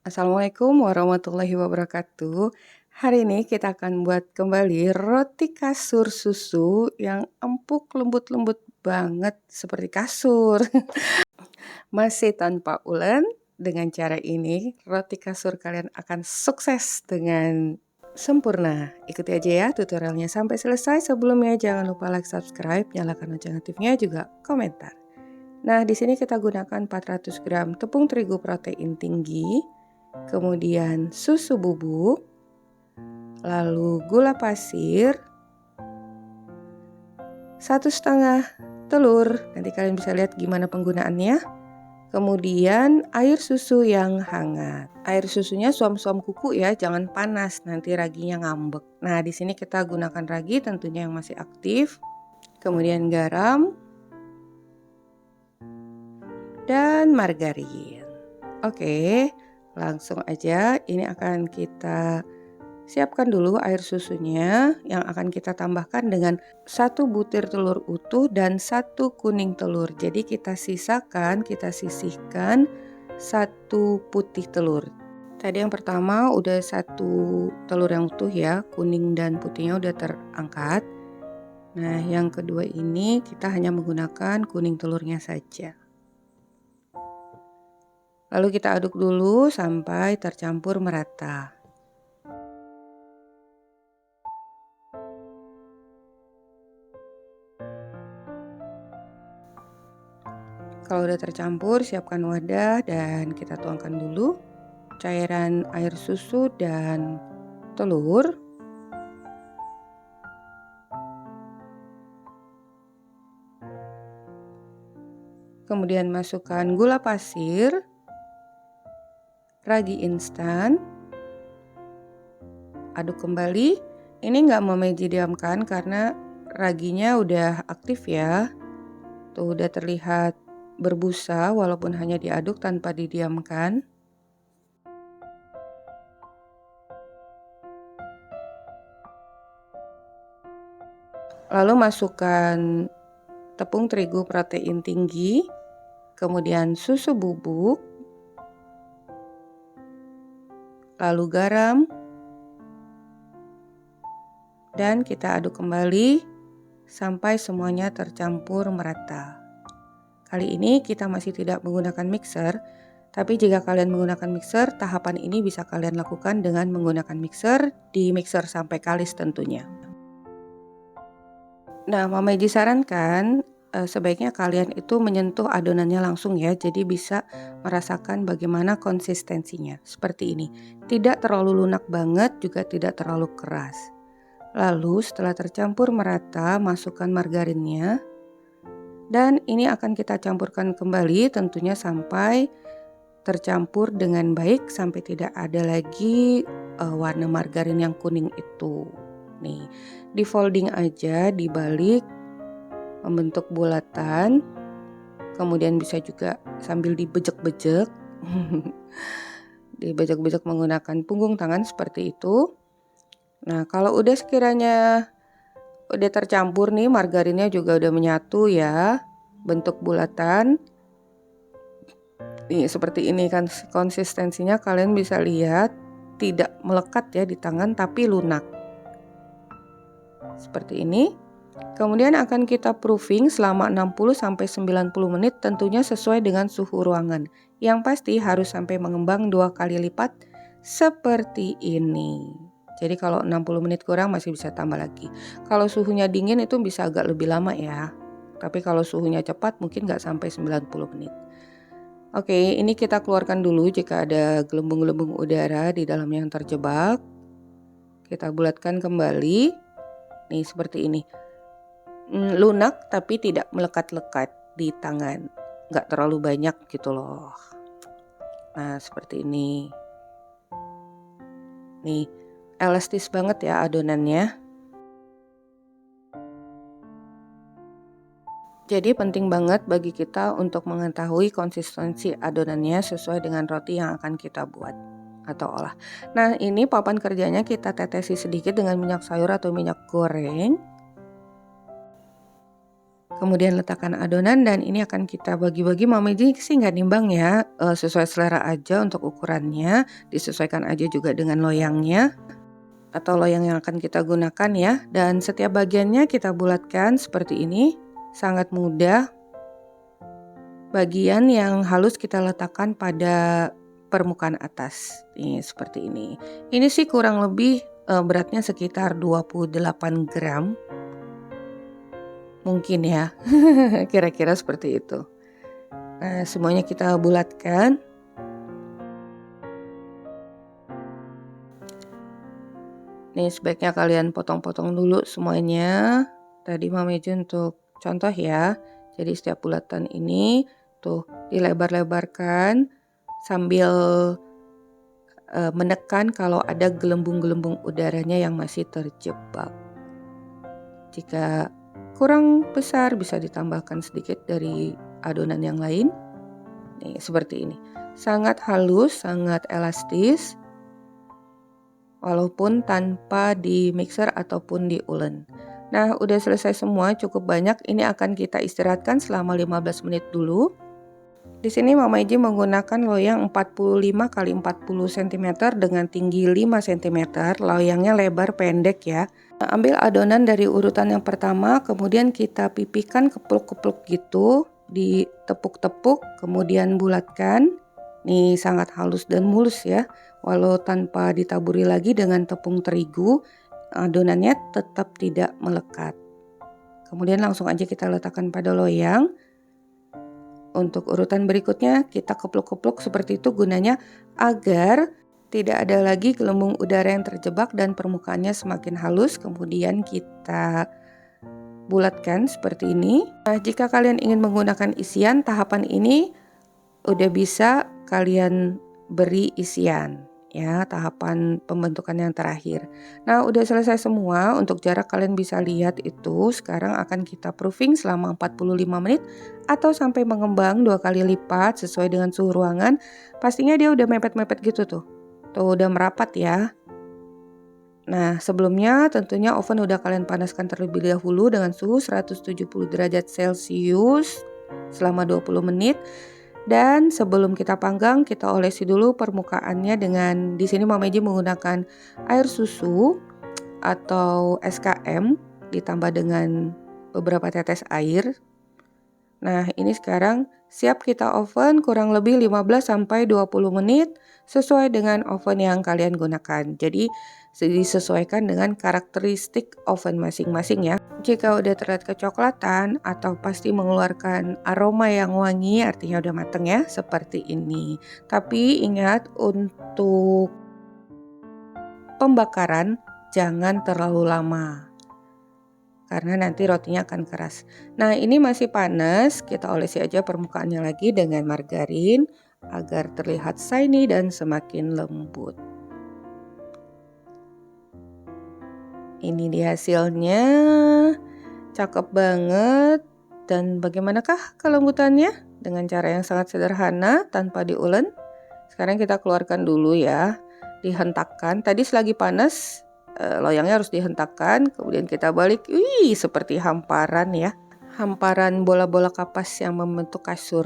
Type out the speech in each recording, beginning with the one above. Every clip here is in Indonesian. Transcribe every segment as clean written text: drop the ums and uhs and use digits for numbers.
Assalamualaikum warahmatullahi wabarakatuh. Hari ini kita akan buat kembali roti kasur susu yang empuk lembut-lembut banget seperti kasur. Masih tanpa ulen, dengan cara ini roti kasur kalian akan sukses dengan sempurna. Ikuti aja ya tutorialnya sampai selesai. Sebelumnya jangan lupa like, subscribe, nyalakan lonceng notifnya juga komentar. Nah, di sini kita gunakan 400 gram tepung terigu protein tinggi, kemudian susu bubuk, lalu gula pasir, 1,5 telur, nanti kalian bisa lihat gimana penggunaannya. Kemudian air susu yang hangat. Air susunya suam-suam kuku ya, jangan panas, nanti raginya ngambek. Nah, di sini kita gunakan ragi tentunya yang masih aktif. Kemudian garam dan margarin. Oke, langsung aja ini akan kita siapkan dulu air susunya yang akan kita tambahkan dengan 1 butir telur utuh dan 1 kuning telur. Jadi kita sisihkan 1 putih telur. Tadi yang pertama udah 1 telur yang utuh ya, kuning dan putihnya udah terangkat. Nah, yang kedua ini kita hanya menggunakan kuning telurnya saja. Lalu kita aduk dulu sampai tercampur merata. Kalau udah tercampur, siapkan wadah dan kita tuangkan dulu cairan air susu dan telur. Kemudian masukkan gula pasir, ragi instan, aduk kembali. Ini nggak mau didiamkan karena raginya udah aktif ya. Tuh udah terlihat berbusa walaupun hanya diaduk tanpa didiamkan. Lalu masukkan tepung terigu protein tinggi, kemudian susu bubuk, lalu garam, dan kita aduk kembali sampai semuanya tercampur merata. Kali ini kita masih tidak menggunakan mixer, tapi jika kalian menggunakan mixer, tahapan ini bisa kalian lakukan dengan menggunakan mixer, di mixer sampai kalis tentunya. Nah, Mama Eji sarankan sebaiknya kalian itu menyentuh adonannya langsung ya, jadi bisa merasakan bagaimana konsistensinya. Seperti ini, tidak terlalu lunak banget, juga tidak terlalu keras. Lalu setelah tercampur merata, masukkan margarinnya. Dan ini akan kita campurkan kembali tentunya sampai tercampur dengan baik, sampai tidak ada lagi warna margarin yang kuning itu. Nih, di folding aja, dibalik membentuk bulatan. Kemudian bisa juga sambil dibejek-bejek. Dibejek-bejek menggunakan punggung tangan seperti itu. Nah, kalau udah sekiranya udah tercampur nih, margarinnya juga udah menyatu ya, bentuk bulatan. Nih, seperti ini kan konsistensinya, kalian bisa lihat tidak melekat ya di tangan tapi lunak. Seperti ini. Kemudian akan kita proofing selama 60-90 menit, tentunya sesuai dengan suhu ruangan. Yang pasti harus sampai mengembang 2 kali lipat seperti ini. Jadi kalau 60 menit kurang masih bisa tambah lagi. Kalau suhunya dingin itu bisa agak lebih lama ya. Tapi kalau suhunya cepat mungkin nggak sampai 90 menit. Oke, ini kita keluarkan dulu jika ada gelembung-gelembung udara di dalam yang terjebak. Kita bulatkan kembali. Nih seperti ini. Lunak tapi tidak melekat-lekat di tangan, nggak terlalu banyak gitu loh. Nah seperti ini. Nih elastis banget ya adonannya. Jadi penting banget bagi kita untuk mengetahui konsistensi adonannya sesuai dengan roti yang akan kita buat atau olah. Nah ini papan kerjanya kita tetesi sedikit dengan minyak sayur atau minyak goreng. Kemudian letakkan adonan dan ini akan kita bagi-bagi. Mama Iji sih nggak nimbang ya, sesuai selera aja untuk ukurannya, disesuaikan aja juga dengan loyangnya atau loyang yang akan kita gunakan ya. Dan setiap bagiannya kita bulatkan seperti ini, sangat mudah. Bagian yang halus kita letakkan pada permukaan atas, nih seperti ini. Ini sih kurang lebih beratnya sekitar 28 gram. Mungkin ya, kira-kira seperti itu. Nah, semuanya kita bulatkan. Nih sebaiknya kalian potong-potong dulu semuanya. Tadi Mama Iji untuk contoh ya. Jadi setiap bulatan ini tuh dilebar-lebarkan sambil menekan kalau ada gelembung-gelembung udaranya yang masih terjebak. Jika kurang besar bisa ditambahkan sedikit dari adonan yang lain. Nih seperti ini. Sangat halus, sangat elastis. Walaupun tanpa di mixer ataupun di ulen. Nah, udah selesai semua, cukup banyak. Ini akan kita istirahatkan selama 15 menit dulu. Di sini Mama Iji menggunakan loyang 45 x 40 cm dengan tinggi 5 cm. Loyangnya lebar pendek ya. Nah, ambil adonan dari urutan yang pertama, kemudian kita pipihkan kepluk-kepluk gitu, ditepuk-tepuk, kemudian bulatkan. Nih sangat halus dan mulus ya. Walau tanpa ditaburi lagi dengan tepung terigu, adonannya tetap tidak melekat. Kemudian langsung aja kita letakkan pada loyang. Untuk urutan berikutnya kita kepluk-kepluk seperti itu gunanya agar tidak ada lagi gelembung udara yang terjebak dan permukaannya semakin halus. Kemudian kita bulatkan seperti ini. Nah, jika kalian ingin menggunakan isian, tahapan ini udah bisa kalian beri isian ya, tahapan pembentukan yang terakhir. Nah, udah selesai semua. Untuk jarak kalian bisa lihat itu. Sekarang akan kita proofing selama 45 menit atau sampai mengembang 2 kali lipat sesuai dengan suhu ruangan. Pastinya dia udah mepet-mepet gitu tuh. Tuh udah merapat ya. Nah, sebelumnya tentunya oven udah kalian panaskan terlebih dahulu dengan suhu 170 derajat Celcius selama 20 menit. Dan sebelum kita panggang, kita olesi dulu permukaannya dengan, di sini Mama Iji menggunakan air susu atau SKM ditambah dengan beberapa tetes air. Nah, ini sekarang siap kita oven kurang lebih 15-20 menit sesuai dengan oven yang kalian gunakan. Jadi disesuaikan dengan karakteristik oven masing-masing ya. Jika udah terlihat kecoklatan atau pasti mengeluarkan aroma yang wangi, artinya udah mateng ya, seperti ini. Tapi ingat untuk pembakaran jangan terlalu lama, karena nanti rotinya akan keras. Nah, ini masih panas, kita olesi aja permukaannya lagi dengan margarin agar terlihat shiny dan semakin lembut. Ini dia hasilnya, cakep banget. Dan bagaimanakah kelembutannya? Dengan cara yang sangat sederhana tanpa diulen. Sekarang kita keluarkan dulu ya, dihentakkan. Tadi selagi panas, loyangnya harus dihentakkan, kemudian kita balik. Wih, seperti hamparan ya. Hamparan bola-bola kapas yang membentuk kasur.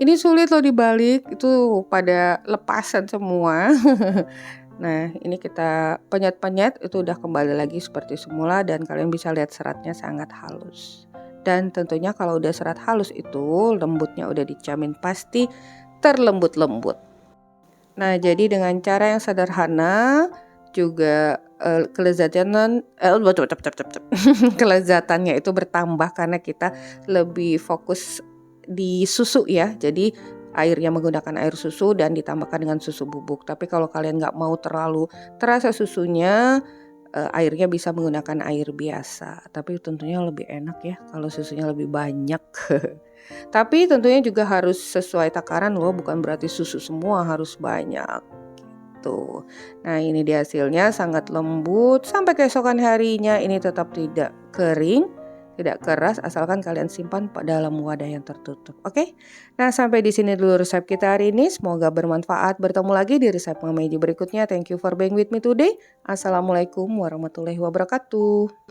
Ini sulit loh dibalik, itu pada lepasan semua. Nah, ini kita penyet-penyet, itu udah kembali lagi seperti semula dan kalian bisa lihat seratnya sangat halus. Dan tentunya kalau udah serat halus itu lembutnya udah dijamin pasti terlembut-lembut. Nah, jadi dengan cara yang sederhana juga kelezatannya itu bertambah karena kita lebih fokus di susu ya. Jadi airnya menggunakan air susu dan ditambahkan dengan susu bubuk. Tapi kalau kalian nggak mau terlalu terasa susunya, airnya bisa menggunakan air biasa. Tapi tentunya lebih enak ya kalau susunya lebih banyak. Tapi tentunya juga harus sesuai takaran loh, bukan berarti susu semua harus banyak. Tuh. Nah, ini dia hasilnya, sangat lembut. Sampai keesokan harinya ini tetap tidak kering, tidak keras, asalkan kalian simpan dalam wadah yang tertutup. Oke? Nah, sampai di sini dulu resep kita hari ini. Semoga bermanfaat. Bertemu lagi di resep Mama Iji berikutnya. Thank you for being with me today. Assalamualaikum warahmatullahi wabarakatuh.